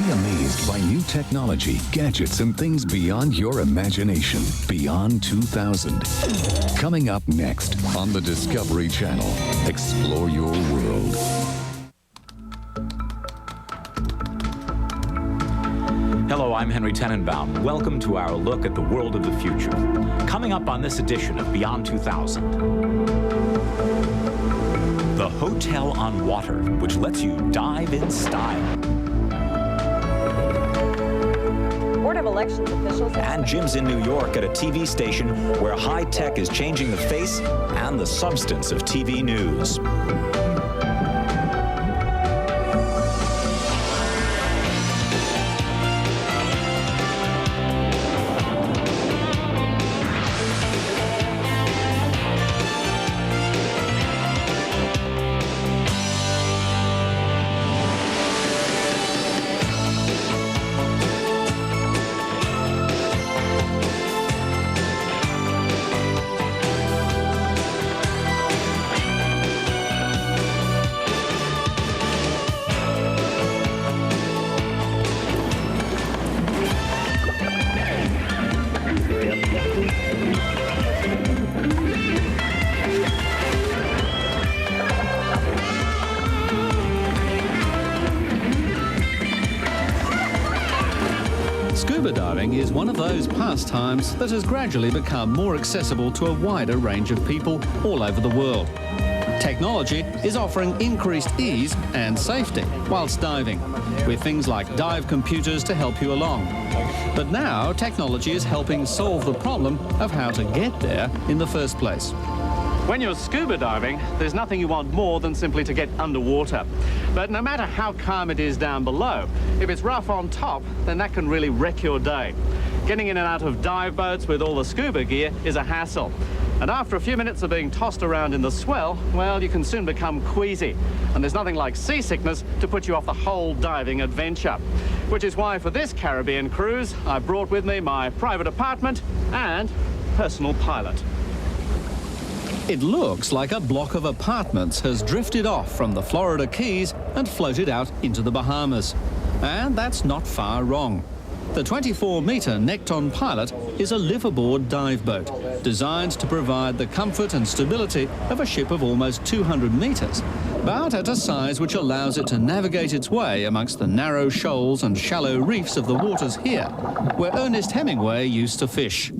Be amazed by new technology, gadgets, and things beyond your imagination. Beyond 2000. Coming up next on the Discovery Channel. Explore your world. Hello, I'm Henry Tenenbaum. Welcome to our look at the world of the future. Coming up on this edition of Beyond 2000. The Hotel on Water, which lets you dive in style. Board of Elections officials... And Jim's in New York at a TV station where high tech is changing the face and the substance of TV news. Scuba diving is one of those pastimes that has gradually become more accessible to a wider range of people all over the world. Technology is offering increased ease and safety whilst diving, with things like dive computers to help you along. But now technology is helping solve the problem of how to get there in the first place. When you're scuba diving, there's nothing you want more than simply to get underwater. But no matter how calm it is down below, if it's rough on top, then that can really wreck your day. Getting in and out of dive boats with all the scuba gear is a hassle. And after a few minutes of being tossed around in the swell, well, you can soon become queasy. And there's nothing like seasickness to put you off the whole diving adventure. Which is why for this Caribbean cruise, I brought with me my private apartment and personal pilot. It looks like a block of apartments has drifted off from the Florida Keys and floated out into the Bahamas. And that's not far wrong. The 24-metre Nekton Pilot is a liveaboard dive boat designed to provide the comfort and stability of a ship of almost 200 metres, but at a size which allows it to navigate its way amongst the narrow shoals and shallow reefs of the waters here, where Ernest Hemingway used to fish.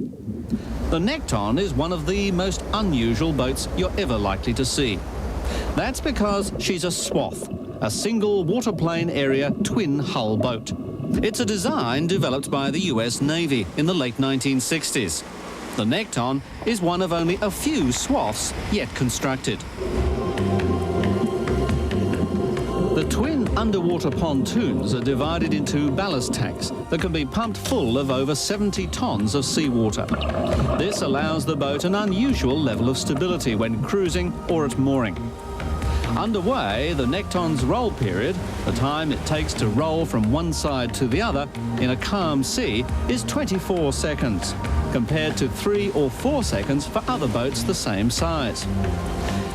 The Nekton is one of the most unusual boats you're ever likely to see. That's because she's a swath, a single waterplane area twin hull boat. It's a design developed by the US Navy in the late 1960s. The Nekton is one of only a few swaths yet constructed. The twin underwater pontoons are divided into ballast tanks that can be pumped full of over 70 tonnes of seawater. This allows the boat an unusual level of stability when cruising or at mooring. Underway, the Nekton's roll period, the time it takes to roll from one side to the other in a calm sea, is 24 seconds, compared to 3 or 4 seconds for other boats the same size.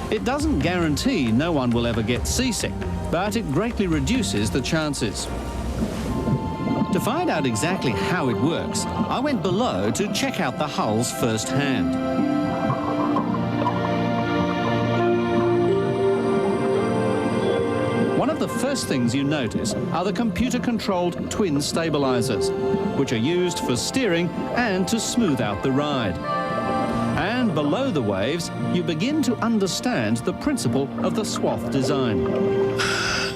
It doesn't guarantee no one will ever get seasick, but it greatly reduces the chances. To find out exactly how it works, I went below to check out the hulls firsthand. One of the first things you notice are the computer-controlled twin stabilizers, which are used for steering and to smooth out the ride. And below the waves, you begin to understand the principle of the swath design.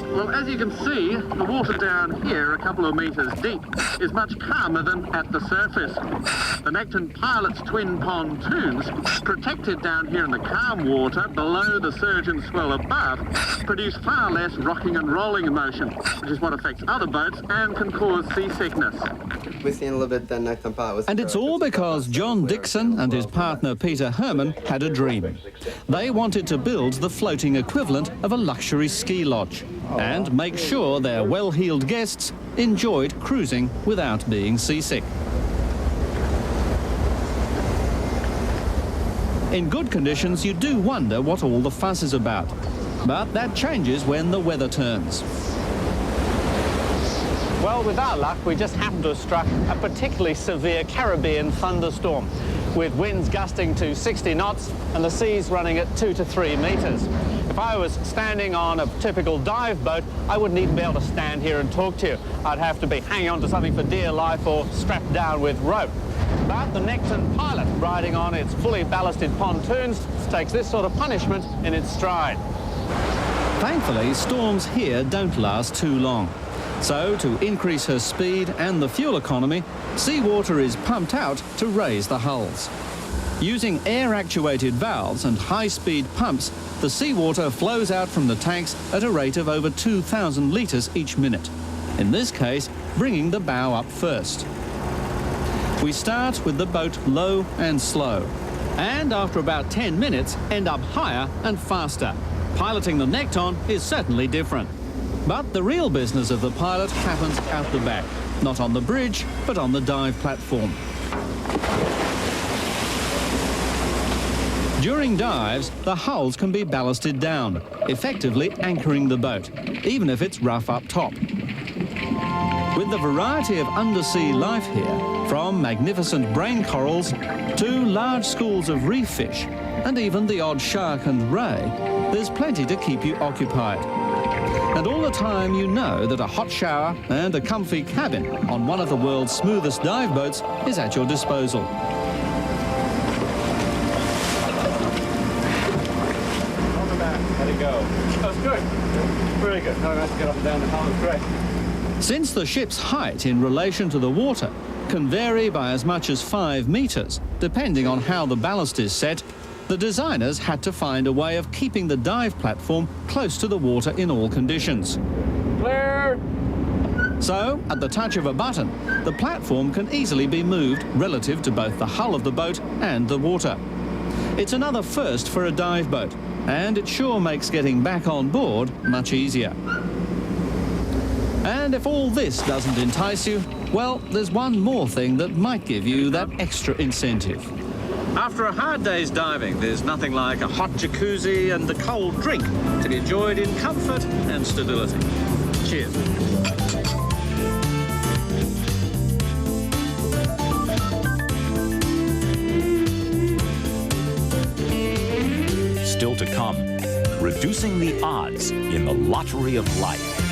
Well, as you can see, the water down here, a couple of metres deep, is much calmer than at the surface. The Nekton Pilot's twin pontoons, protected down here in the calm water below the surge and swell above, produce far less rocking and rolling motion, which is what affects other boats and can cause seasickness. We've seen a little bit that Nekton Pilot was... And it's all because John Dixon and his partner Peter Herman had a dream. They wanted to build the floating equivalent of a luxury ski lodge and make sure their well-heeled guests enjoyed cruising without being seasick. In good conditions, you do wonder what all the fuss is about. But that changes when the weather turns. Well, with our luck, we just happened to have struck a particularly severe Caribbean thunderstorm, with winds gusting to 60 knots and the seas running at 2 to 3 meters. If I was standing on a typical dive boat, I wouldn't even be able to stand here and talk to you. I'd have to be hanging on to something for dear life or strapped down with rope. But the Necton pilot, riding on its fully ballasted pontoons, takes this sort of punishment in its stride. Thankfully, storms here don't last too long. So, to increase her speed and the fuel economy, seawater is pumped out to raise the hulls. Using air-actuated valves and high-speed pumps, the seawater flows out from the tanks at a rate of over 2,000 litres each minute. In this case, bringing the bow up first. We start with the boat low and slow, and after about 10 minutes, end up higher and faster. Piloting the Necton is certainly different. But the real business of the pilot happens out the back, not on the bridge, but on the dive platform. During dives, the hulls can be ballasted down, effectively anchoring the boat, even if it's rough up top. With the variety of undersea life here, from magnificent brain corals to large schools of reef fish, and even the odd shark and ray, there's plenty to keep you occupied. And all the time you know that a hot shower and a comfy cabin on one of the world's smoothest dive boats is at your disposal. On the back, let it go. That's good. Really good. No, I have to get up and down the hull. It's great. Since the ship's height in relation to the water can vary by as much as 5 meters, depending on how the ballast is set, the designers had to find a way of keeping the dive platform close to the water in all conditions. Clear. So, at the touch of a button, the platform can easily be moved relative to both the hull of the boat and the water. It's another first for a dive boat, and it sure makes getting back on board much easier. And if all this doesn't entice you, well, there's one more thing that might give you that extra incentive. After a hard day's diving, there's nothing like a hot jacuzzi and a cold drink to be enjoyed in comfort and stability. Cheers. Still to come, reducing the odds in the lottery of life.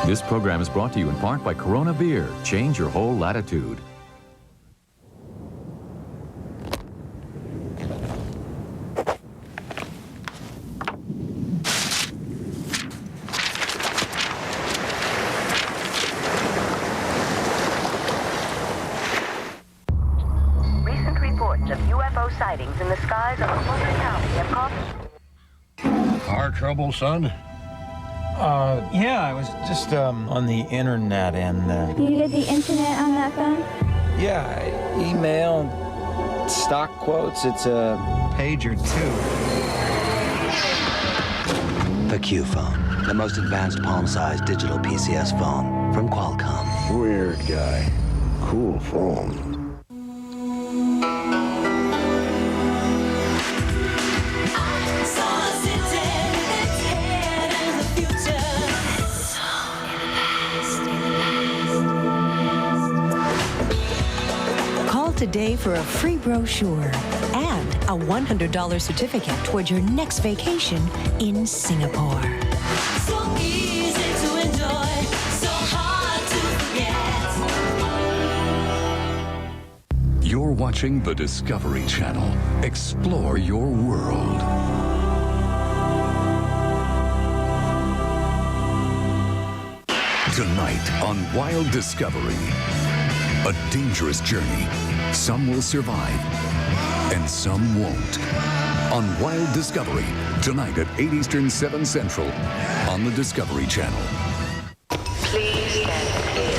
This program is brought to you in part by Corona Beer. Change your whole latitude. Recent reports of UFO sightings in the skies of Fulton County have caused... Car trouble, son? Yeah, I was just on the internet and... You get the internet on that phone? Yeah, email, stock quotes, it's a page or two. The Q phone, the most advanced palm-sized digital PCS phone from Qualcomm. Weird guy. Cool phone. Today for a free brochure and a $100 certificate toward your next vacation in Singapore. So easy to enjoy, so hard to forget. You're watching the Discovery Channel. Explore your world. Tonight on Wild Discovery, a dangerous journey. Some will survive, and some won't. On Wild Discovery, tonight at 8 Eastern, 7 Central, on the Discovery Channel.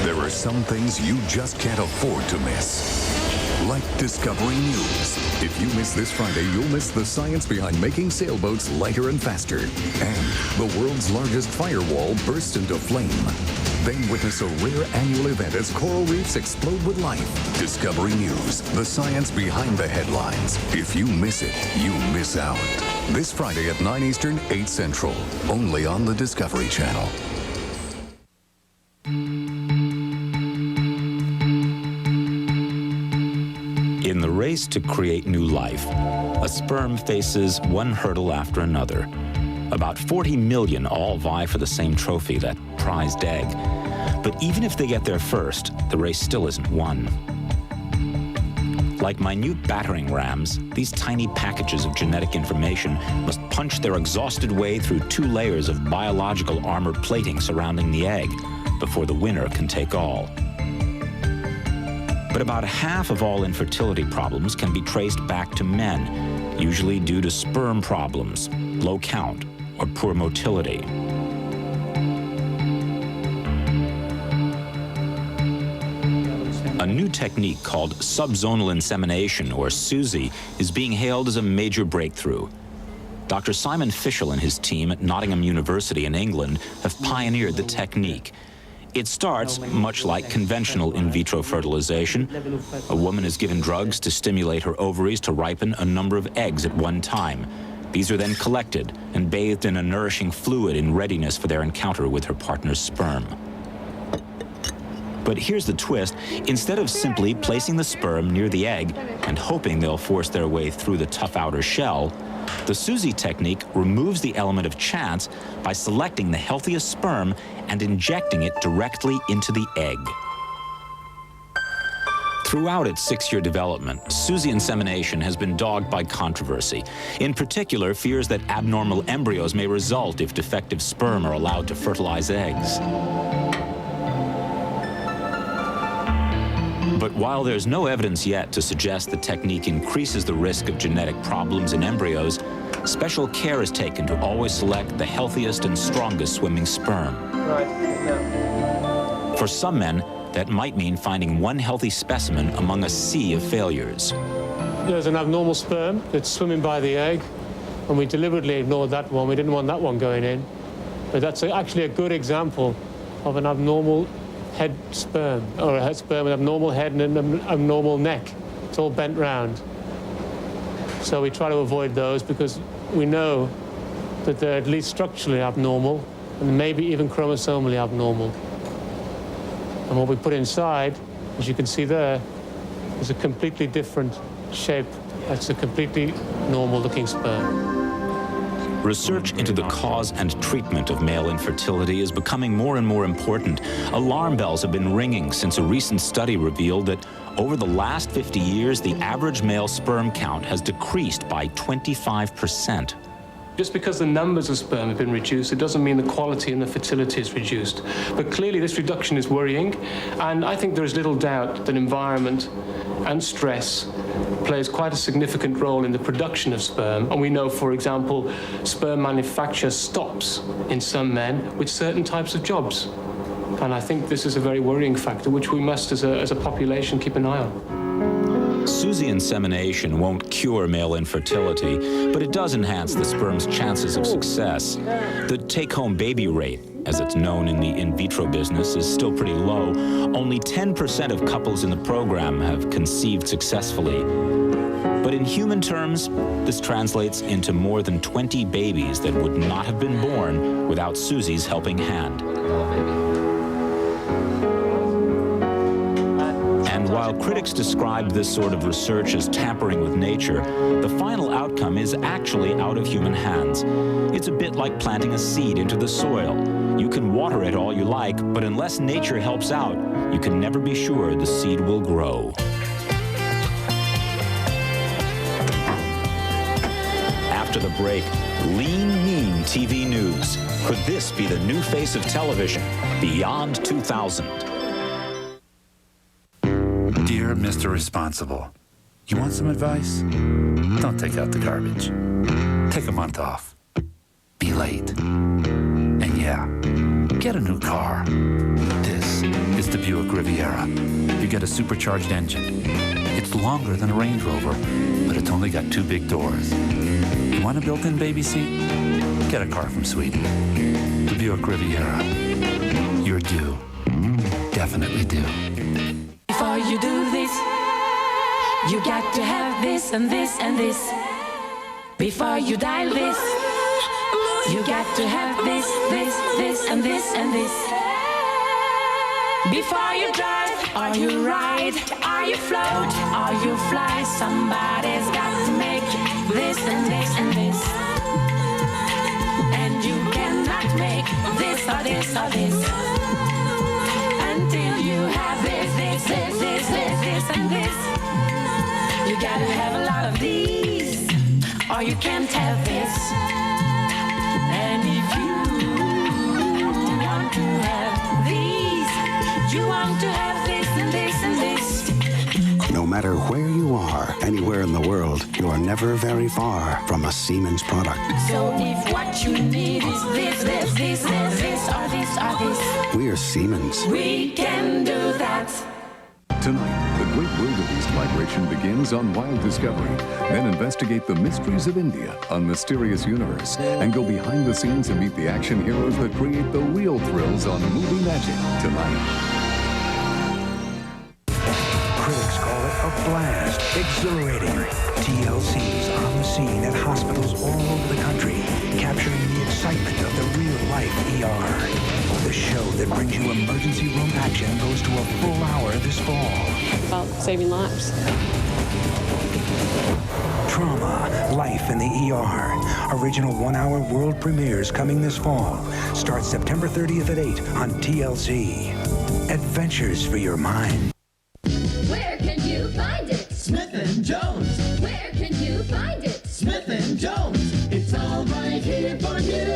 There are some things you just can't afford to miss. Like Discovery News. If you miss this Friday, you'll miss the science behind making sailboats lighter and faster. And the world's largest firewall bursts into flame. Then witness a rare annual event as coral reefs explode with life. Discovery News, the science behind the headlines. If you miss it, you miss out. This Friday at 9 Eastern, 8 Central, only on the Discovery Channel. In the race to create new life, a sperm faces one hurdle after another. About 40 million all vie for the same trophy, that prized egg. But even if they get there first, the race still isn't won. Like minute battering rams, these tiny packages of genetic information must punch their exhausted way through 2 layers of biological armor plating surrounding the egg before the winner can take all. But about half of all infertility problems can be traced back to men, usually due to sperm problems, low count, or poor motility. A new technique called subzonal insemination, or SUSI, is being hailed as a major breakthrough. Dr. Simon Fischel and his team at Nottingham University in England have pioneered the technique. It starts much like conventional in vitro fertilization. A woman is given drugs to stimulate her ovaries to ripen a number of eggs at one time. These are then collected and bathed in a nourishing fluid in readiness for their encounter with her partner's sperm. But here's the twist. Instead of simply placing the sperm near the egg and hoping they'll force their way through the tough outer shell, the SUSI technique removes the element of chance by selecting the healthiest sperm and injecting it directly into the egg. Throughout its 6-year development, SUSI insemination has been dogged by controversy. In particular, fears that abnormal embryos may result if defective sperm are allowed to fertilize eggs. But while there's no evidence yet to suggest the technique increases the risk of genetic problems in embryos, special care is taken to always select the healthiest and strongest swimming sperm. For some men, that might mean finding one healthy specimen among a sea of failures. There's an abnormal sperm that's swimming by the egg, and we deliberately ignored that one. We didn't want that one going in. But that's actually a good example of an abnormal head sperm, or a sperm with an abnormal head and an abnormal neck. It's all bent round. So we try to avoid those because we know that they're at least structurally abnormal and maybe even chromosomally abnormal. And what we put inside, as you can see there, is a completely different shape. That's a completely normal-looking sperm. Research into the cause and treatment of male infertility is becoming more and more important. Alarm bells have been ringing since a recent study revealed that over the last 50 years, the average male sperm count has decreased by 25%. Just because the numbers of sperm have been reduced, it doesn't mean the quality and the fertility is reduced. But clearly this reduction is worrying, and I think there is little doubt that environment and stress plays quite a significant role in the production of sperm. And we know, for example, sperm manufacture stops in some men with certain types of jobs. And I think this is a very worrying factor, which we must, as a population, keep an eye on. SUSI insemination won't cure male infertility, but it does enhance the sperm's chances of success. The take-home baby rate, as it's known in the in vitro business, is still pretty low. Only 10% of couples in the program have conceived successfully. But in human terms, this translates into more than 20 babies that would not have been born without SUSI's helping hand. And while critics describe this sort of research as tampering with nature, the final outcome is actually out of human hands. It's a bit like planting a seed into the soil. You can water it all you like, but unless nature helps out, you can never be sure the seed will grow. After the break, lean, mean TV news. Could this be the new face of television beyond 2000? Dear Mr. Responsible, you want some advice? Don't take out the garbage. Take a month off. Be late. And yeah, get a new car. This is the Buick Riviera. You get a supercharged engine. It's longer than a Range Rover, but it's only got 2 big doors. You want a built-in baby seat? Get a car from Sweden. The Buick Riviera. You're due. Definitely due. Before you do this, you got to have this and this and this. Before you dial this, you got to have this, and this, and this. Before you drive, or you ride, or you float, or you fly, somebody's got to make this, and this, and this. And you cannot make this, or this, or this, until you have this, and this. You gotta have a lot of these, or you can't have this. And if you want to have these, you want to have this, and this, and this. No matter where you are, anywhere in the world, you are never very far from a Siemens product. So if what you need is this, or this, or this, We're Siemens. we can do that. Tonight, the great wildebeest migration begins on Wild Discovery. Then investigate the mysteries of India on Mysterious Universe and go behind the scenes and meet the action heroes that create the real thrills on Movie Magic tonight. Critics call it a blast, exhilarating. TLC's on the scene at hospitals all over the country, capturing the excitement of the real-life ER. The show that brings you emergency room action goes to a full hour this fall. About saving lives. Trauma, Life in the ER. Original one-hour world premieres coming this fall. Starts September 30th at 8 on TLC. Adventures for your mind. Where can you find it? Smith & Jones. Where can you find it? Smith & Jones. It's all right here for you.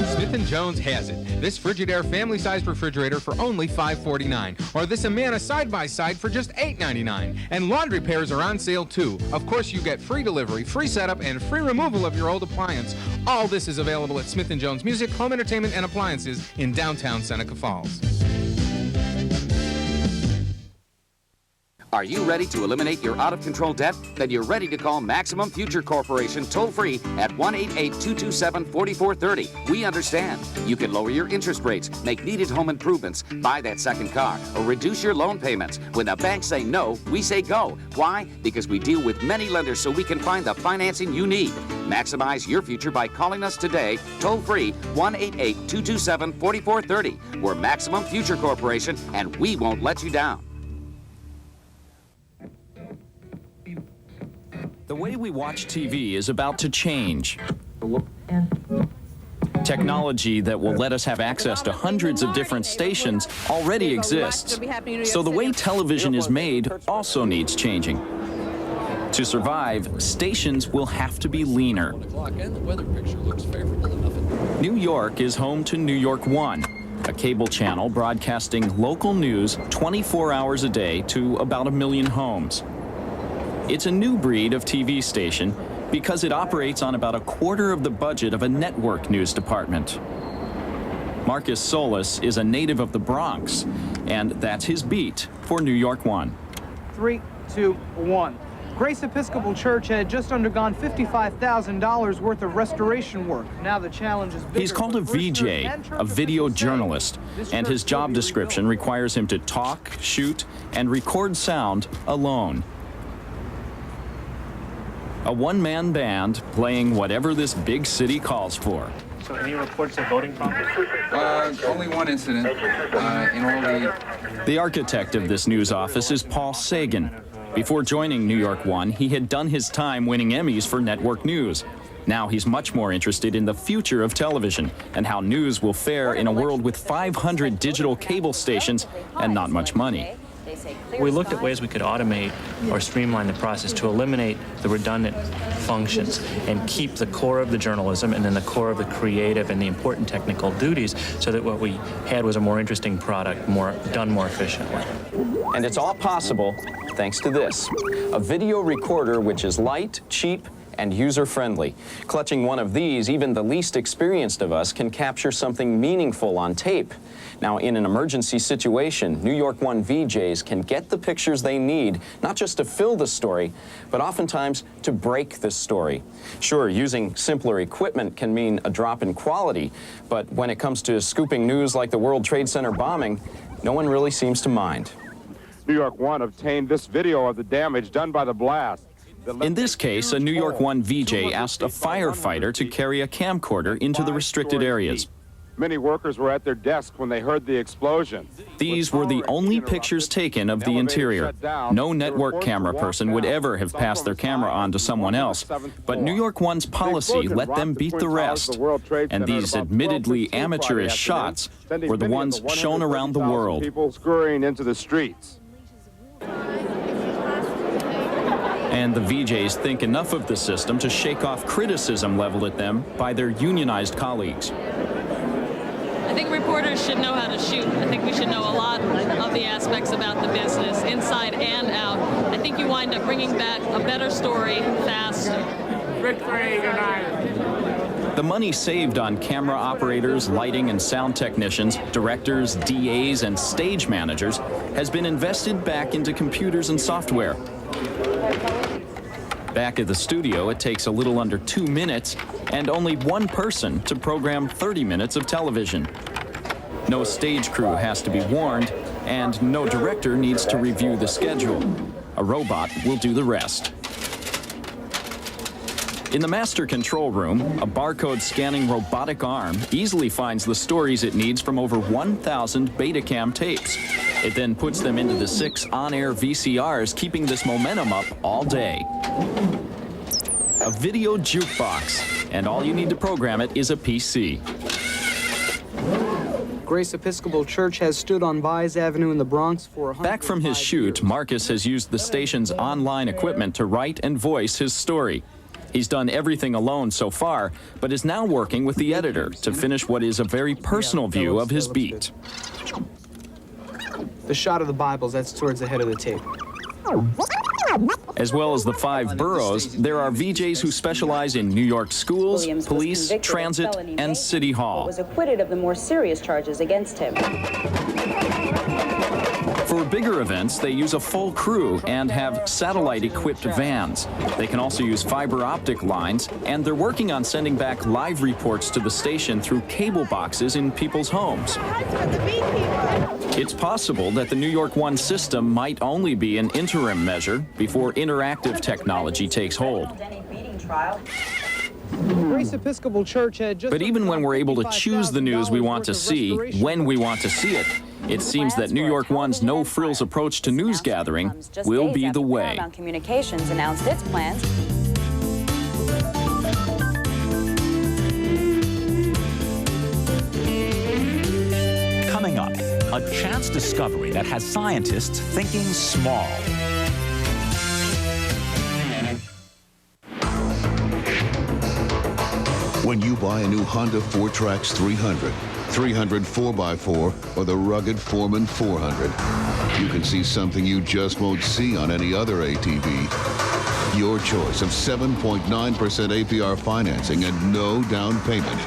Smith & Jones has it. This Frigidaire family-sized refrigerator for only $5.49. Or this Amana side-by-side for just $8.99. And laundry pairs are on sale too. Of course, you get free delivery, free setup, and free removal of your old appliance. All this is available at Smith & Jones Music, Home Entertainment, and Appliances in downtown Seneca Falls. Are you ready to eliminate your out-of-control debt? Then you're ready to call Maximum Future Corporation toll-free at 1-888-227-4430. We understand. You can lower your interest rates, make needed home improvements, buy that second car, or reduce your loan payments. When the banks say no, we say go. Why? Because we deal with many lenders so we can find the financing you need. Maximize your future by calling us today, toll-free, 1-888-227-4430. We're Maximum Future Corporation, and we won't let you down. The way we watch TV is about to change. Technology that will let us have access to hundreds of different stations already exists. So the way television is made also needs changing. To survive, stations will have to be leaner. New York is home to New York One, a cable channel broadcasting local news 24 hours a day to about 1 million homes. It's a new breed of TV station because it operates on about a quarter of the budget of a network news department. Marcus Solis is a native of the Bronx, and that's his beat for New York One. 3, 2, 1. Grace Episcopal Church had just undergone $55,000 worth of restoration work. Now the challenge is bigger. He's called a VJ, a video journalist, and his job description requires him to talk, shoot, and record sound alone. A one-man band playing whatever this big city calls for. So any reports of voting problems? Only one incident in all the... The architect of this news office is Paul Sagan. Before joining New York One, he had done his time winning Emmys for network news. Now he's much more interested in the future of television and how news will fare in a world with 500 digital cable stations and not much money. We looked at ways we could automate or streamline the process to eliminate the redundant functions and keep the core of the journalism and then the core of the creative and the important technical duties so that what we had was a more interesting product, done more efficiently. And it's all possible thanks to this, a video recorder which is light, cheap, and user-friendly. Clutching one of these, even the least experienced of us can capture something meaningful on tape. Now, in an emergency situation, New York One VJs can get the pictures they need, not just to fill the story, but oftentimes to break the story. Sure, using simpler equipment can mean a drop in quality, but when it comes to scooping news like the World Trade Center bombing, no one really seems to mind. New York One obtained this video of the damage done by the blast. In this case, a New York One VJ asked a firefighter to carry a camcorder into the restricted areas. Many workers were at their desk when they heard the explosion. These were the only pictures taken of the interior. No network camera person would ever have passed their camera on to someone else, but New York One's policy let them beat the rest. And these admittedly amateurish shots were the ones shown around the world. People scurrying into the streets. And the VJs think enough of the system to shake off criticism leveled at them by their unionized colleagues. I think reporters should know how to shoot. I think we should know a lot of the aspects about the business, inside and out. I think you wind up bringing back a better story faster. Victory United. The money saved on camera operators, lighting and sound technicians, directors, DAs, and stage managers has been invested back into computers and software. Back at the studio, it takes a little under 2 minutes and only one person to program 30 minutes of television. No stage crew has to be warned, and no director needs to review the schedule. A robot will do the rest. In the master control room, a barcode scanning robotic arm easily finds the stories it needs from over 1,000 Betacam tapes. It then puts them into the 6 on-air VCRs, keeping this momentum up all day. A video jukebox, and all you need to program it is a PC. Grace Episcopal Church has stood on Vise Avenue in the Bronx for 105 Back from his shoot, Marcus has used the station's online equipment to write and voice his story. He's done everything alone so far, but is now working with the editor to finish what is a very personal view of his beat. The shot of the Bibles, that's towards the head of the tape. As well as the 5 boroughs, there are VJs who specialize in New York schools, police, transit, and City Hall. Was acquitted of the more serious charges against him. For bigger events, they use a full crew and have satellite-equipped vans. They can also use fiber optic lines, and they're working on sending back live reports to the station through cable boxes in people's homes. It's possible that the New York One system might only be an interim measure before interactive technology takes hold. Grace Episcopal Church had just... But even when we're able to choose the news we want to see, when we want to see it, it seems that New York One's no-frills approach to news gathering will be the way. Paramount Communications announced its plans. Coming up, a chance discovery that has scientists thinking small. When you buy a new Honda 4Trax 300, 300 4x4, or the rugged Foreman 400, you can see something you just won't see on any other ATV. Your choice of 7.9% APR financing and no down payment,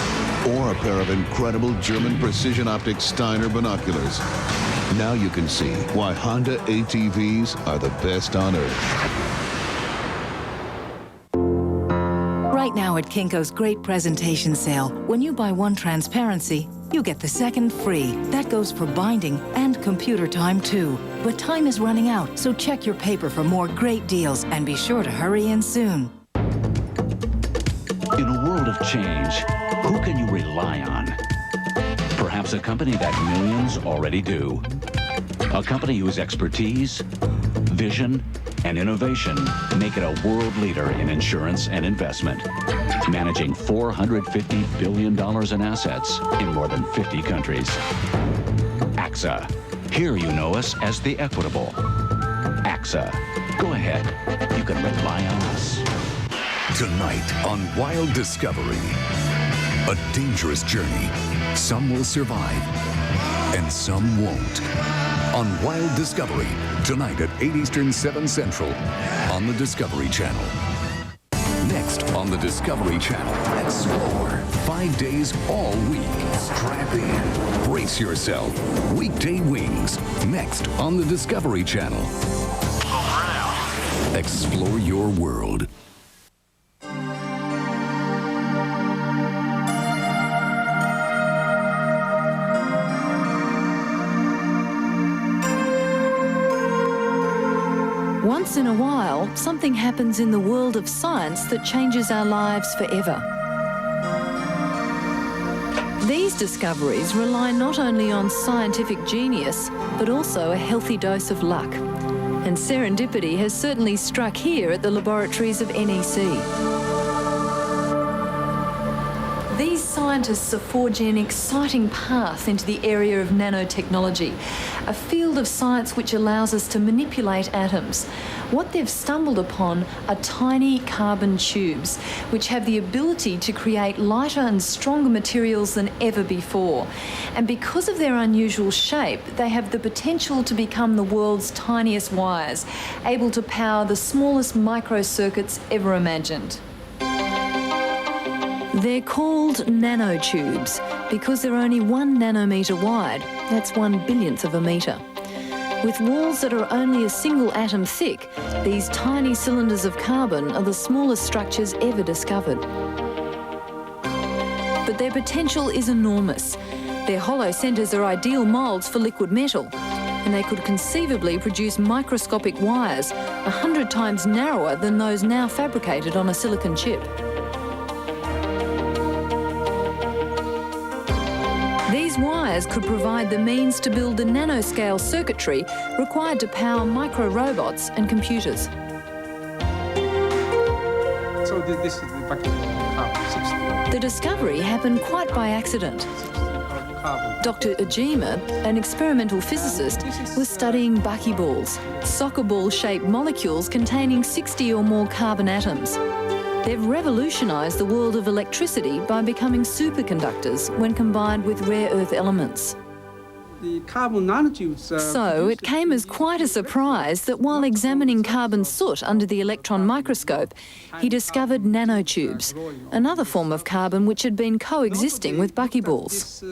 or a pair of incredible German precision optic Steiner binoculars. Now you can see why Honda ATVs are the best on earth. Right now at Kinko's great presentation sale, when you buy one transparency, you get the second free. That goes for binding and computer time too. But time is running out, so check your paper for more great deals and be sure to hurry in soon. In a world of change, who can you rely on? Perhaps a company that millions already do. A company whose expertise, vision, and innovation make it a world leader in insurance and investment, managing $450 billion in assets in more than 50 countries. AXA. Here you know us as the Equitable. AXA. Go ahead. You can rely on us. Tonight on Wild Discovery. A dangerous journey. Some will survive, and some won't. On Wild Discovery, tonight at 8 Eastern, 7 Central, on the Discovery Channel. Next on the Discovery Channel, explore 5 days all week. Strap in. Brace yourself. Weekday Wings. Next on the Discovery Channel. Explore your world. Once once in a while, something happens in the world of science that changes our lives forever. These discoveries rely not only on scientific genius, but also a healthy dose of luck. And serendipity has certainly struck here at the laboratories of NEC. These scientists are forging an exciting path into the area of nanotechnology, a field of science which allows us to manipulate atoms. What they've stumbled upon are tiny carbon tubes, which have the ability to create lighter and stronger materials than ever before. And because of their unusual shape, they have the potential to become the world's tiniest wires, able to power the smallest microcircuits ever imagined. They're called nanotubes because they're only 1 nanometre wide. That's 1/1000th of a metre. With walls that are only a single atom thick, these tiny cylinders of carbon are the smallest structures ever discovered. But their potential is enormous. Their hollow centres are ideal moulds for liquid metal, and they could conceivably produce microscopic wires 100 times narrower than those now fabricated on a silicon chip. These wires could provide the means to build the nanoscale circuitry required to power micro-robots and computers. So this is the carbon 60. The discovery happened quite by accident. Dr. Ojima, an experimental physicist, was studying buckyballs, soccer ball-shaped molecules containing 60 or more carbon atoms. They've revolutionised the world of electricity by becoming superconductors when combined with rare earth elements. The carbon nanotubes... So it came as quite a surprise that while examining carbon soot under the electron microscope, he discovered nanotubes, another form of carbon which had been coexisting with buckyballs.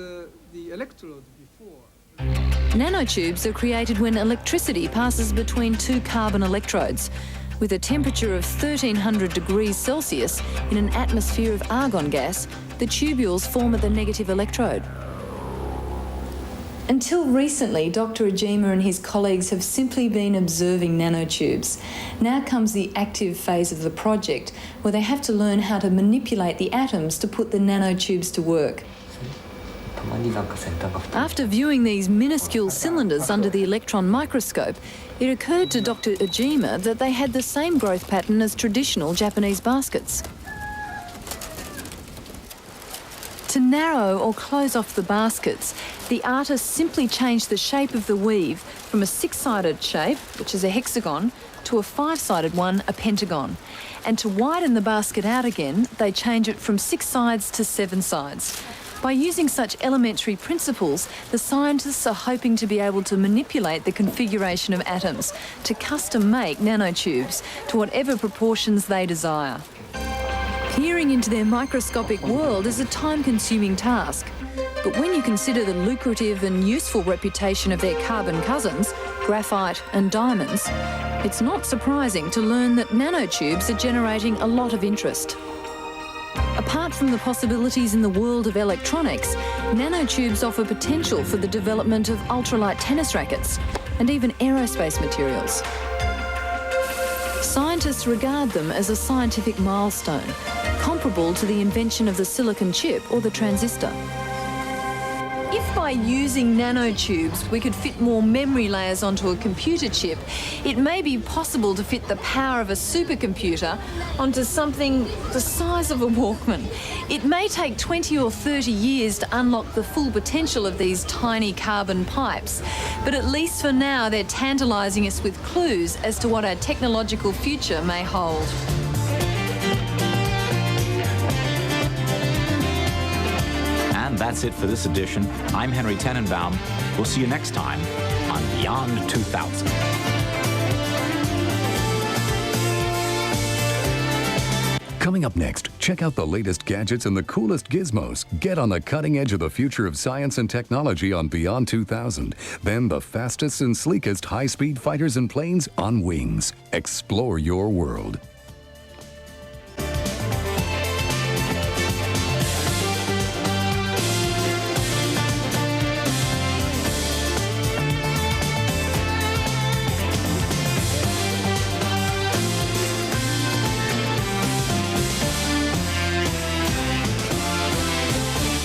Nanotubes are created when electricity passes between 2 carbon electrodes. With a temperature of 1300 degrees Celsius in an atmosphere of argon gas, the tubules form at the negative electrode. Until recently, Dr. Ojima and his colleagues have simply been observing nanotubes. Now comes the active phase of the project, where they have to learn how to manipulate the atoms to put the nanotubes to work. After viewing these minuscule cylinders under the electron microscope, it occurred to Dr. Ojima that they had the same growth pattern as traditional Japanese baskets. To narrow or close off the baskets, the artist simply changed the shape of the weave from a 6-sided shape, which is a hexagon, to a 5-sided one, a pentagon. And to widen the basket out again, they change it from 6 sides to 7 sides. By using such elementary principles, the scientists are hoping to be able to manipulate the configuration of atoms to custom-make nanotubes to whatever proportions they desire. Peering into their microscopic world is a time-consuming task. But when you consider the lucrative and useful reputation of their carbon cousins, graphite and diamonds, it's not surprising to learn that nanotubes are generating a lot of interest. Apart from the possibilities in the world of electronics, nanotubes offer potential for the development of ultralight tennis rackets and even aerospace materials. Scientists regard them as a scientific milestone, comparable to the invention of the silicon chip or the transistor. If by using nanotubes we could fit more memory layers onto a computer chip, it may be possible to fit the power of a supercomputer onto something the size of a Walkman. It may take 20 or 30 years to unlock the full potential of these tiny carbon pipes, but at least for now they're tantalising us with clues as to what our technological future may hold. And that's it for this edition. I'm Henry Tenenbaum. We'll see you next time on Beyond 2000. Coming up next, check out the latest gadgets and the coolest gizmos. Get on the cutting edge of the future of science and technology on Beyond 2000. Then the fastest and sleekest high-speed fighters and planes on wings. Explore your world.